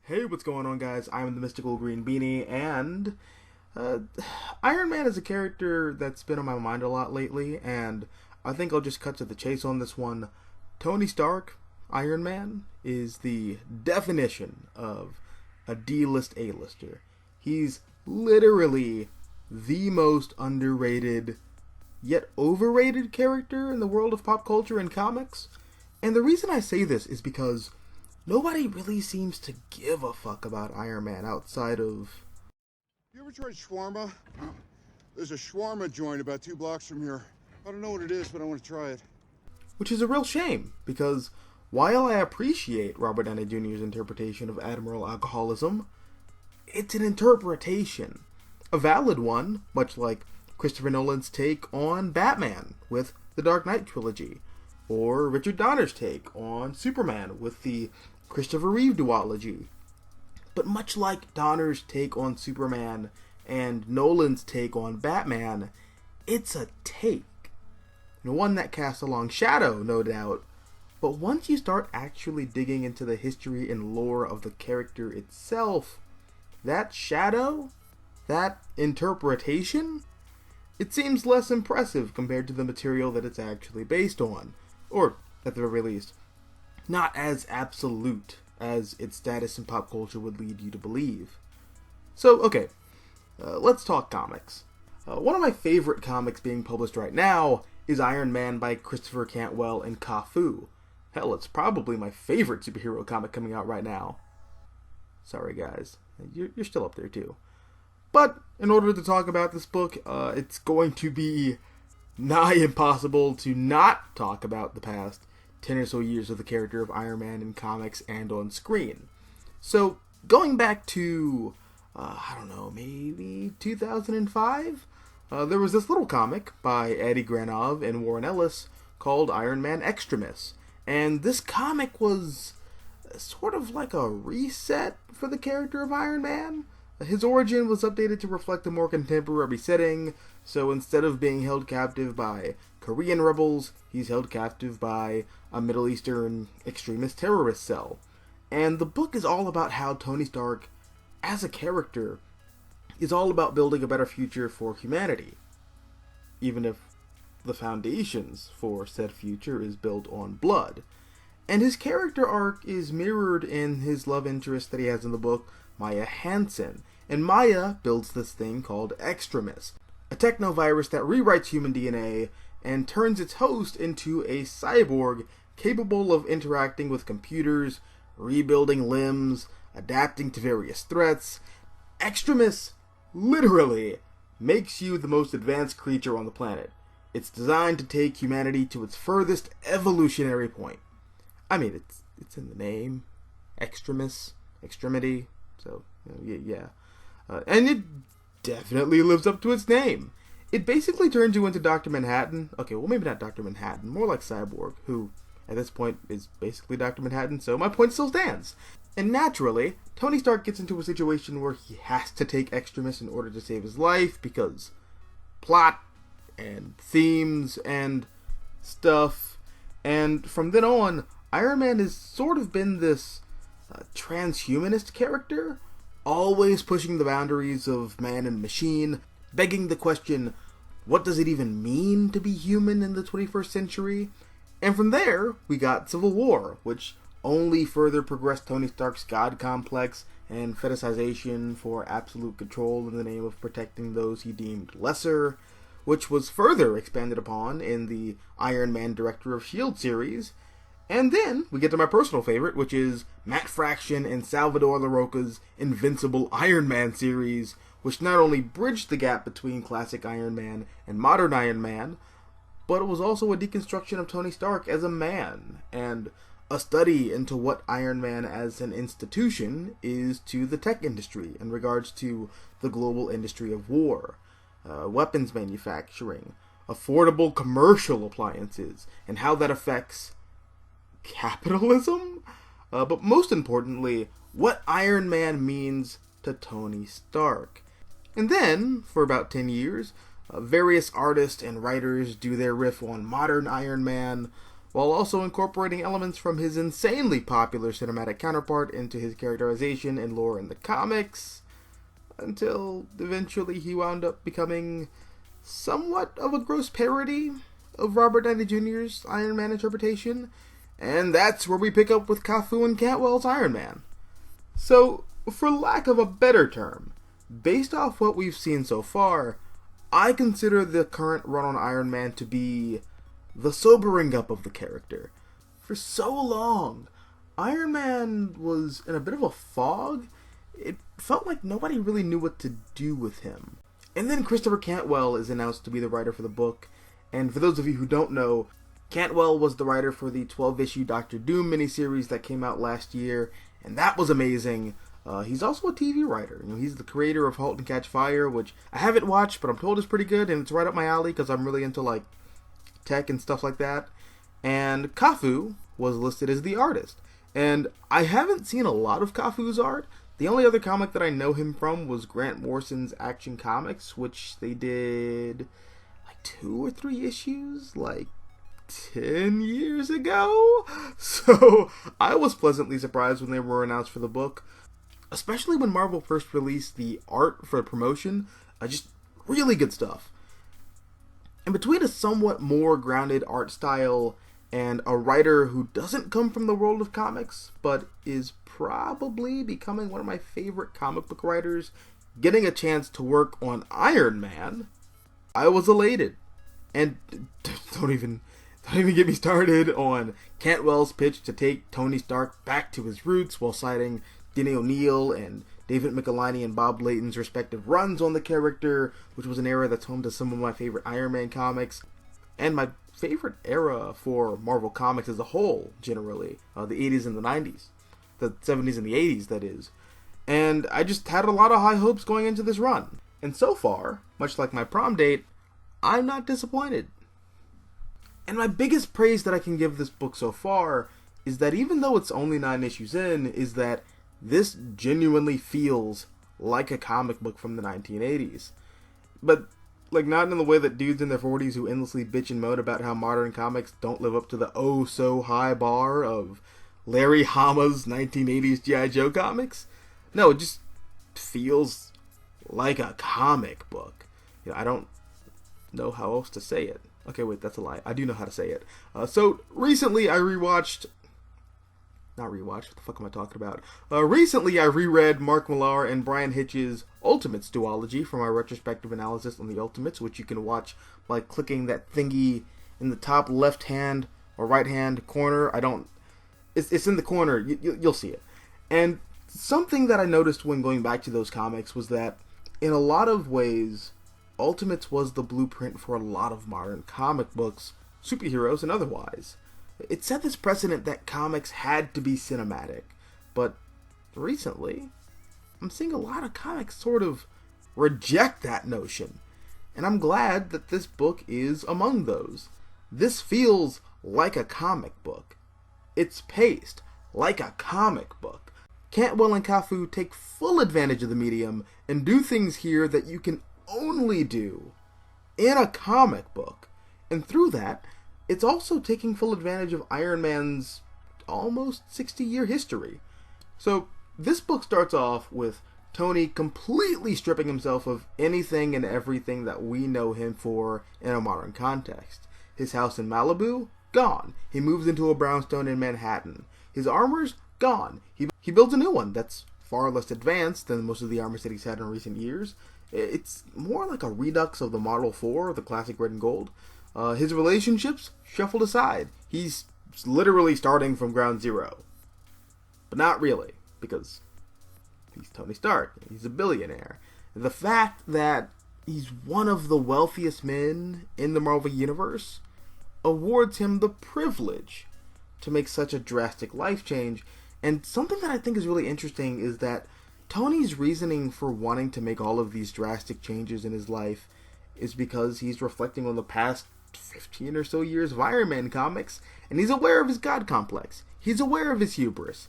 Hey, what's going on, guys? I'm the Mystical Green Beanie, and uh, Iron Man is a character that's been on my mind a lot lately, and I think I'll just cut to the chase on this one. Tony Stark, Iron Man, is the definition of a D-list A-lister. He's literally the most underrated, yet overrated character in the world of pop culture and comics. And the reason I say this is because nobody really seems to give a fuck about Iron Man outside of... You ever tried shawarma? There's a shawarma joint about 2 blocks from here. I don't know what it is, but I want to try it. Which is a real shame, because while I appreciate Robert Downey Jr.'s interpretation of Admiral Alcoholism, it's an interpretation. A valid one, much like Christopher Nolan's take on Batman with the Dark Knight trilogy, or Richard Donner's take on Superman with the Christopher Reeve duology. But much like Donner's take on Superman and Nolan's take on Batman, it's a take. One that casts a long shadow, no doubt, but once you start actually digging into the history and lore of the character itself, that shadow, that interpretation, it seems less impressive compared to the material that it's actually based on, or at the very least, not as absolute as its status in pop culture would lead you to believe. So, okay, let's talk comics. One of my favorite comics being published right now is Iron Man by Christopher Cantwell and Cafu. Hell, it's probably my favorite superhero comic coming out right now. Sorry guys, you're still up there too. But in order to talk about this book, it's going to be nigh impossible to not talk about the past 10 or so years of the character of Iron Man in comics and on screen. So, going back to, maybe 2005? There was this little comic by Eddie Granov and Warren Ellis called Iron Man Extremis. And this comic was sort of like a reset for the character of Iron Man. His origin was updated to reflect a more contemporary setting, so instead of being held captive by Korean rebels, he's held captive by a Middle Eastern extremist terrorist cell. And the book is all about how Tony Stark, as a character, is all about building a better future for humanity, even if the foundations for said future is built on blood. And his character arc is mirrored in his love interest that he has in the book, Maya Hansen. And Maya builds this thing called Extremis, a technovirus that rewrites human DNA and turns its host into a cyborg capable of interacting with computers, rebuilding limbs, adapting to various threats. Extremis literally makes you the most advanced creature on the planet. It's designed to take humanity to its furthest evolutionary point. I mean, it's in the name, Extremis, extremity, so, yeah. And it definitely lives up to its name. It basically turns you into Dr. Manhattan. Okay, well, maybe not Dr. Manhattan, more like Cyborg, who, at this point, is basically Dr. Manhattan, so my point still stands. And naturally, Tony Stark gets into a situation where he has to take Extremis in order to save his life, because plot, and themes, and stuff. And from then on, Iron Man has sort of been this transhumanist character, always pushing the boundaries of man and machine, begging the question, what does it even mean to be human in the 21st century? And from there, we got Civil War, which only further progressed Tony Stark's god complex and fetishization for absolute control in the name of protecting those he deemed lesser, which was further expanded upon in the Iron Man Director of S.H.I.E.L.D. series. And then we get to my personal favorite, which is Matt Fraction and Salvador Larroca's Invincible Iron Man series, which not only bridged the gap between classic Iron Man and modern Iron Man, but it was also a deconstruction of Tony Stark as a man, and a study into what Iron Man as an institution is to the tech industry in regards to the global industry of war, weapons manufacturing, affordable commercial appliances, and how that affects capitalism? But most importantly, what Iron Man means to Tony Stark. And then, for about 10 years, various artists and writers do their riff on modern Iron Man, while also incorporating elements from his insanely popular cinematic counterpart into his characterization and lore in the comics, until eventually he wound up becoming somewhat of a gross parody of Robert Downey Jr.'s Iron Man interpretation, and that's where we pick up with CAFU and Cantwell's Iron Man. So, for lack of a better term, based off what we've seen so far, I consider the current run on Iron Man to be the sobering up of the character. For so long, Iron Man was in a bit of a fog. It felt like nobody really knew what to do with him. And then Christopher Cantwell is announced to be the writer for the book. And for those of you who don't know, Cantwell was the writer for the 12-issue Doctor Doom miniseries that came out last year, and that was amazing. He's also a TV writer. He's the creator of *Halt and Catch Fire*, which I haven't watched, but I'm told is pretty good, and it's right up my alley because I'm really into tech and stuff like that. And CAFU was listed as the artist. And I haven't seen a lot of CAFU's art. The only other comic that I know him from was Grant Morrison's Action Comics, which they did 2 or 3 issues 10 years ago. So I was pleasantly surprised when they were announced for the book, especially when Marvel first released the art for promotion. Just really good stuff. And between a somewhat more grounded art style and a writer who doesn't come from the world of comics, but is probably becoming one of my favorite comic book writers, getting a chance to work on Iron Man, I was elated. And don't even get me started on Cantwell's pitch to take Tony Stark back to his roots while citing Denny O'Neil and David Michelinie and Bob Layton's respective runs on the character, which was an era that's home to some of my favorite Iron Man comics, and my favorite era for Marvel Comics as a whole, generally. The 80s and the 90s. The 70s and the 80s, that is. And I just had a lot of high hopes going into this run. And so far, much like my prom date, I'm not disappointed. And my biggest praise that I can give this book so far is that even though it's only 9 issues in, is that this genuinely feels like a comic book from the 1980s. But, not in the way that dudes in their 40s who endlessly bitch and moan about how modern comics don't live up to the oh-so-high bar of Larry Hama's 1980s G.I. Joe comics. No, it just feels like a comic book. I don't know how else to say it. Okay, wait, that's a lie. I do know how to say it. So, recently I what the fuck am I talking about? Recently I reread Mark Millar and Brian Hitch's Ultimates duology for my retrospective analysis on the Ultimates, which you can watch by clicking that thingy in the top left hand or right hand corner. It's in the corner. You'll see it. And something that I noticed when going back to those comics was that in a lot of ways, Ultimates was the blueprint for a lot of modern comic books, superheroes and otherwise. It set this precedent that comics had to be cinematic, but recently, I'm seeing a lot of comics sort of reject that notion, and I'm glad that this book is among those. This feels like a comic book. It's paced like a comic book. Cantwell and Cafu take full advantage of the medium and do things here that you can only do in a comic book, and through that, it's also taking full advantage of Iron Man's almost 60-year history. So, this book starts off with Tony completely stripping himself of anything and everything that we know him for in a modern context. His house in Malibu? Gone. He moves into a brownstone in Manhattan. His armor's gone. He builds a new one that's far less advanced than most of the armors that he's had in recent years. It's more like a redux of the Model 4, the classic red and gold. His relationships shuffled aside. He's literally starting from ground zero. But not really, because he's Tony Stark. He's a billionaire. The fact that he's one of the wealthiest men in the Marvel Universe awards him the privilege to make such a drastic life change. And something that I think is really interesting is that Tony's reasoning for wanting to make all of these drastic changes in his life is because he's reflecting on the past 15 or so years of Iron Man comics, and he's aware of his god complex. He's aware of his hubris.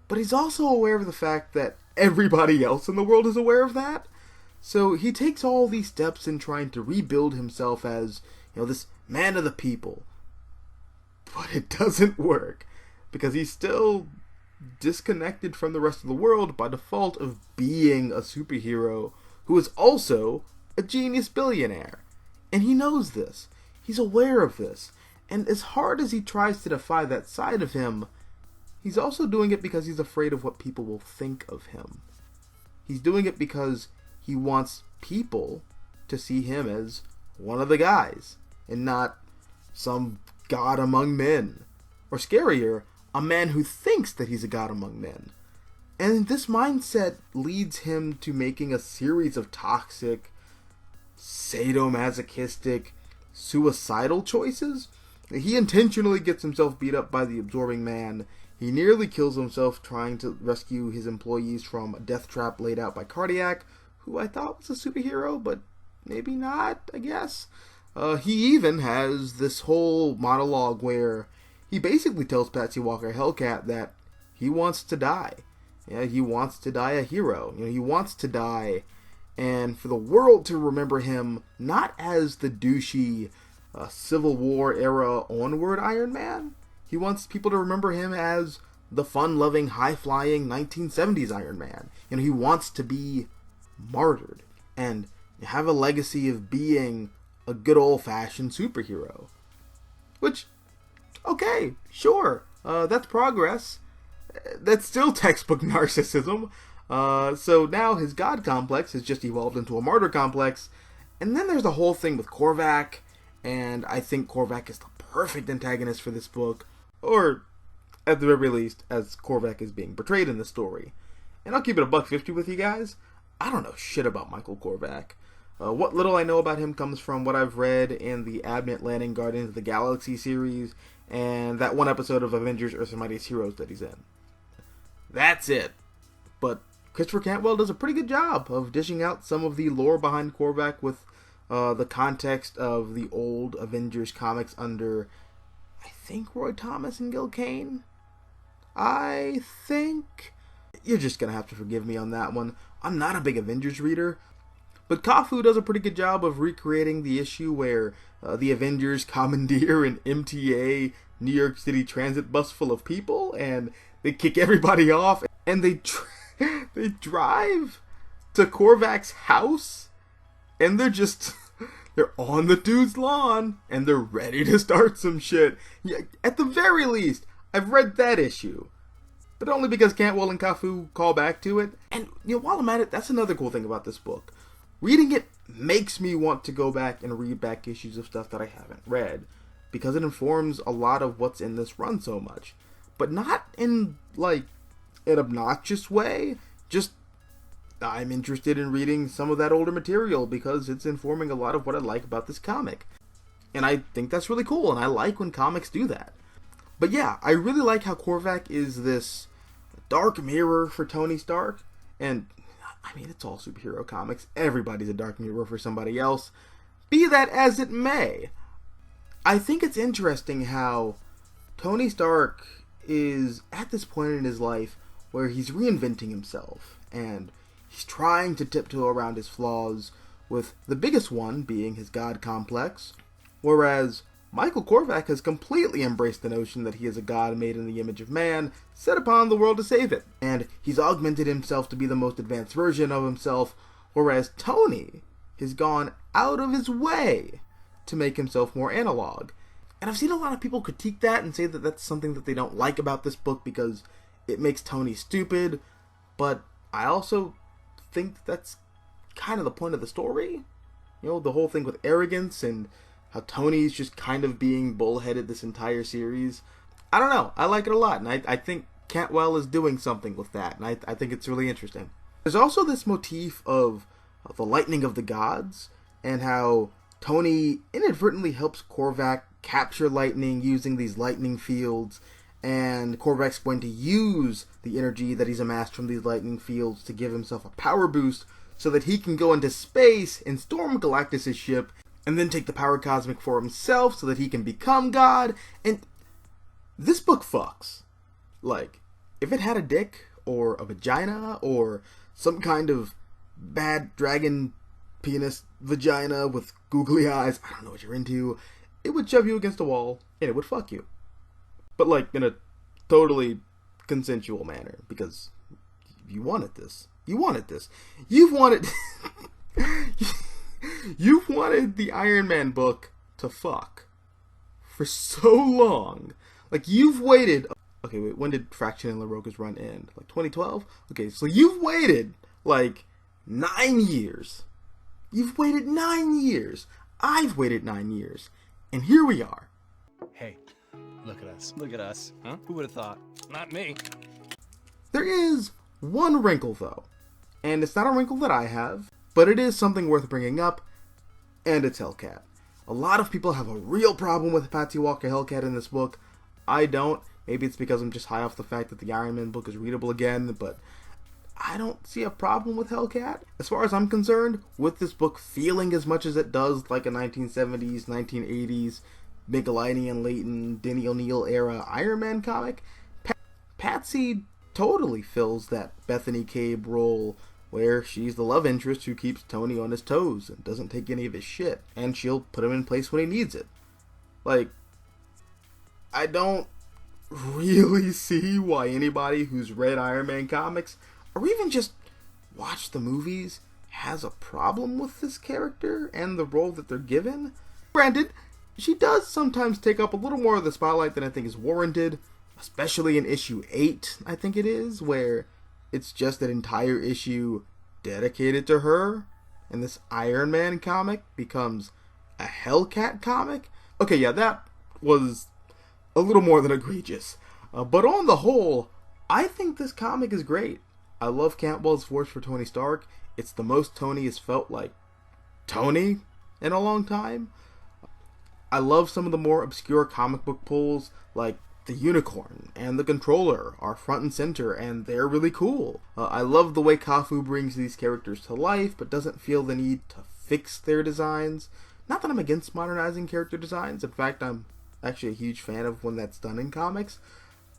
But he's also aware of the fact that everybody else in the world is aware of that. So he takes all these steps in trying to rebuild himself as, this man of the people. But it doesn't work, because he's still disconnected from the rest of the world by default of being a superhero who is also a genius billionaire. And he knows this. He's aware of this. And as hard as he tries to defy that side of him, he's also doing it because he's afraid of what people will think of him. He's doing it because he wants people to see him as one of the guys, and not some god among men. Or scarier, a man who thinks that he's a god among men. And this mindset leads him to making a series of toxic, sadomasochistic, suicidal choices. He intentionally gets himself beat up by the absorbing man. He nearly kills himself trying to rescue his employees from a death trap laid out by Korvac, who I thought was a superhero, but maybe not, I guess. He even has this whole monologue where he basically tells Patsy Walker Hellcat that he wants to die. Yeah, he wants to die a hero. He wants to die, and for the world to remember him not as the douchey Civil War era onward Iron Man. He wants people to remember him as the fun-loving, high-flying 1970s Iron Man. He wants to be martyred and have a legacy of being a good old-fashioned superhero. Which, okay, sure, that's progress. That's still textbook narcissism. So now his god complex has just evolved into a martyr complex. And then there's the whole thing with Korvac, and I think Korvac is the perfect antagonist for this book, or at the very least, as Korvac is being portrayed in the story. And I'll keep it $1.50 with you guys. I don't know shit about Michael Korvac. What little I know about him comes from what I've read in the Abnett Lanning Guardians of the Galaxy series, and that one episode of Avengers Earth's Mightiest Heroes that he's in. That's it. But Christopher Cantwell does a pretty good job of dishing out some of the lore behind Korvac with the context of the old Avengers comics under, I think, Roy Thomas and Gil Kane? I think. You're just going to have to forgive me on that one. I'm not a big Avengers reader. But CAFU does a pretty good job of recreating the issue where the Avengers commandeer an MTA New York City transit bus full of people, and they kick everybody off, and they drive to Korvac's house, and they're on the dude's lawn, and they're ready to start some shit. Yeah, at the very least, I've read that issue, but only because Cantwell and Cafu call back to it. And while I'm at it, that's another cool thing about this book. Reading it makes me want to go back and read back issues of stuff that I haven't read, because it informs a lot of what's in this run so much. But not in, an obnoxious way. Just, I'm interested in reading some of that older material because it's informing a lot of what I like about this comic. And I think that's really cool, and I like when comics do that. But yeah, I really like how Korvac is this dark mirror for Tony Stark. And, it's all superhero comics. Everybody's a dark mirror for somebody else. Be that as it may. I think it's interesting how Tony Stark is at this point in his life where he's reinventing himself, and he's trying to tiptoe around his flaws, with the biggest one being his god complex, whereas Michael Korvac has completely embraced the notion that he is a god made in the image of man, set upon the world to save it, and he's augmented himself to be the most advanced version of himself, whereas Tony has gone out of his way to make himself more analog. And I've seen a lot of people critique that and say that that's something that they don't like about this book because it makes Tony stupid, but I also think that's kind of the point of the story. The whole thing with arrogance and how Tony's just kind of being bullheaded this entire series. I don't know. I like it a lot, and I think Cantwell is doing something with that, and I think it's really interesting. There's also this motif of the lightning of the gods, and how Tony inadvertently helps Korvac capture lightning using these lightning fields, and Korvac's going to use the energy that he's amassed from these lightning fields to give himself a power boost so that he can go into space and storm Galactus' ship, and then take the power cosmic for himself so that he can become God. And this book fucks. If it had a dick, or a vagina, or some kind of bad dragon penis vagina with googly eyes, I don't know what you're into, it would shove you against a wall, and it would fuck you. but like in a totally consensual manner, because you wanted this. You've wanted you've wanted the Iron Man book to fuck for so long. Like, you've waited. Okay, wait, when did Fraction and LaRocca's run end? Like 2012? Okay, so you've waited like 9 years. You've waited 9 years. I've waited 9 years. And here we are. Hey, look at us. Look at us. Huh? Who would have thought? Not me. There is one wrinkle, though. And it's not a wrinkle that I have, but it is something worth bringing up, and it's Hellcat. A lot of people have a real problem with Patsy Walker Hellcat in this book. I don't. Maybe it's because I'm just high off the fact that the Iron Man book is readable again, but I don't see a problem with Hellcat. As far as I'm concerned, with this book feeling as much as it does like a 1970s, 1980s, Michelini and Layton, Denny O'Neil era Iron Man comic, Patsy totally fills that Bethany Cabe role where she's the love interest who keeps Tony on his toes and doesn't take any of his shit, and she'll put him in place when he needs it. Like, I don't really see why anybody who's read Iron Man comics, or even just watched the movies, has a problem with this character and the role that they're given. Granted, she does sometimes take up a little more of the spotlight than I think is warranted, especially in issue 8, I think it is, where it's just an entire issue dedicated to her, and this Iron Man comic becomes a Hellcat comic. Okay, yeah, that was a little more than egregious. But on the whole, I think this comic is great. I love Cantwell's force for Tony Stark. It's the most Tony has felt like Tony in a long time. I love some of the more obscure comic book pulls, like the Unicorn and the Controller are front and center, and they're really cool. I love the way CAFU brings these characters to life, but doesn't feel the need to fix their designs. Not that I'm against modernizing character designs. In fact, I'm actually a huge fan of when that's done in comics.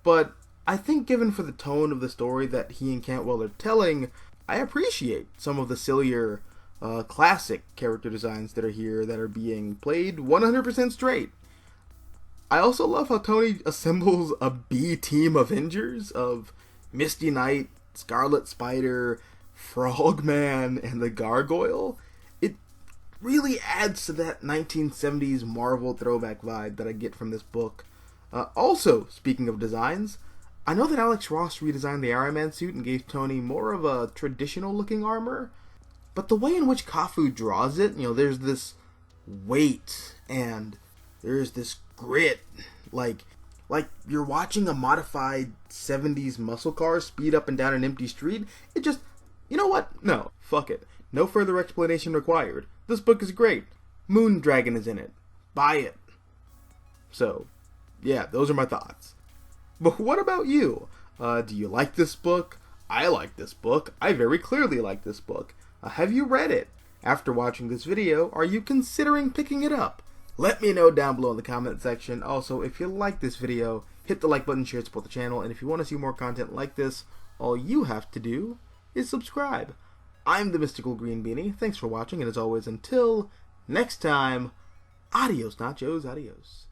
But I think given for the tone of the story that he and Cantwell are telling, I appreciate some of the sillier, classic character designs that are here that are being played 100% straight. I also love how Tony assembles a B-team Avengers of Misty Knight, Scarlet Spider, Frogman, and the Gargoyle. It really adds to that 1970s Marvel throwback vibe that I get from this book. Also, speaking of designs, I know that Alex Ross redesigned the Iron Man suit and gave Tony more of a traditional looking armor, but the way in which CAFU draws it, there's this weight and there's this grit, like you're watching a modified 70s muscle car speed up and down an empty street. It just, you know what? No, fuck it. No further explanation required. This book is great. Moon Dragon is in it. Buy it. So, yeah, those are my thoughts. But what about you? Do you like this book? I like this book. I very clearly like this book. Have you read it? After watching this video, are you considering picking it up? Let me know down below in the comment section. Also, if you like this video, hit the like button, share, support the channel, and if you want to see more content like this, all you have to do is subscribe. I'm the Mystical Green Beanie. Thanks for watching, and as always, until next time, adios nachos, adios.